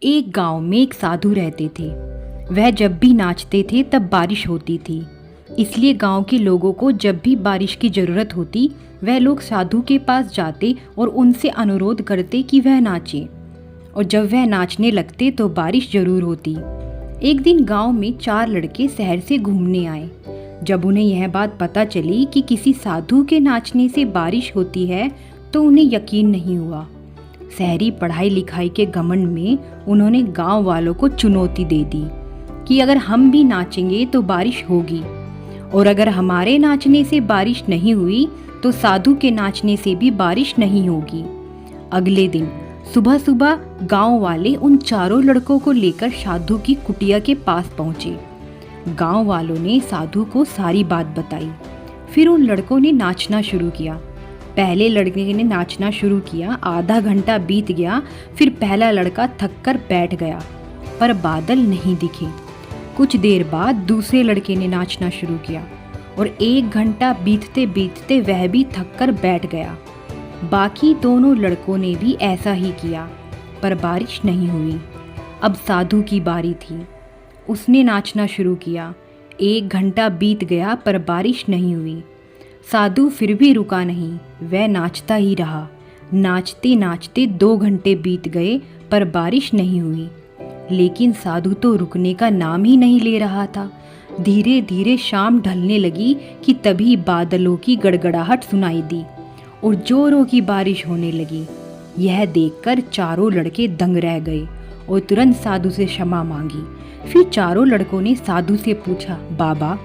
एक गांव में एक साधु रहते थे। वह जब भी नाचते थे तब बारिश होती थी। इसलिए गांव के लोगों को जब भी बारिश की ज़रूरत होती वह लोग साधु के पास जाते और उनसे अनुरोध करते कि वह नाचे। और जब वह नाचने लगते तो बारिश जरूर होती। एक दिन गांव में 4 लड़के शहर से घूमने आए। जब उन्हें यह बात पता चली कि किसी साधु के नाचने से बारिश होती है तो उन्हें यकीन नहीं हुआ। शहरी पढ़ाई लिखाई के घमंड में उन्होंने गांव वालों को चुनौती दे दी कि अगर हम भी नाचेंगे तो बारिश होगी, और अगर हमारे नाचने से बारिश नहीं हुई तो साधु के नाचने से भी बारिश नहीं होगी। अगले दिन सुबह सुबह गांव वाले उन चारों लड़कों को लेकर साधु की कुटिया के पास पहुंचे। गांव वालों ने साधु को सारी बात बताई। फिर उन लड़कों ने नाचना शुरू किया। पहले लड़के ने नाचना शुरू किया। आधा घंटा बीत गया। फिर पहला लड़का थककर बैठ गया, पर बादल नहीं दिखे। कुछ देर बाद दूसरे लड़के ने नाचना शुरू किया और 1 घंटा बीतते बीतते वह भी थककर बैठ गया। बाकी दोनों लड़कों ने भी ऐसा ही किया, पर बारिश नहीं हुई। अब साधु की बारी थी। उसने नाचना शुरू किया। 1 घंटा बीत गया, पर बारिश नहीं हुई। साधु फिर भी रुका नहीं, वह नाचता ही रहा। नाचते नाचते 2 घंटे बीत गए, पर बारिश नहीं हुई। लेकिन साधु तो रुकने का नाम ही नहीं ले रहा था। धीरे धीरे शाम ढलने लगी कि तभी बादलों की गड़गड़ाहट सुनाई दी और जोरों की बारिश होने लगी। यह देखकर चारों लड़के दंग रह गए और तुरंत साधु से क्षमा मांगी। फिर चारों लड़कों ने साधु से पूछा, बाबा,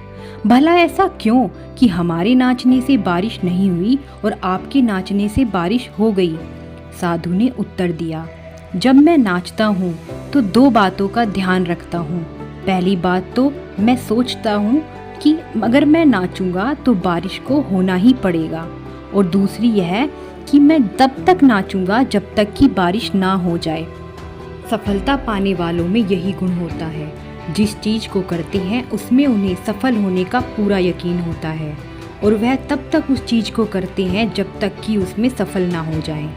भला ऐसा क्यों कि हमारे नाचने से बारिश नहीं हुई और आपके नाचने से बारिश हो गई? साधु ने उत्तर दिया, जब मैं नाचता हूँ तो 2 बातों का ध्यान रखता हूँ। पहली बात तो मैं सोचता हूँ कि अगर मैं नाचूंगा तो बारिश को होना ही पड़ेगा, और दूसरी यह कि मैं तब तक नाचूंगा जब तक कि बारिश ना हो जाए। सफलता पाने वालों में यही गुण होता है। जिस चीज़ को करते हैं उसमें उन्हें सफल होने का पूरा यकीन होता है, और वह तब तक उस चीज़ को करते हैं जब तक कि उसमें सफल ना हो जाएं।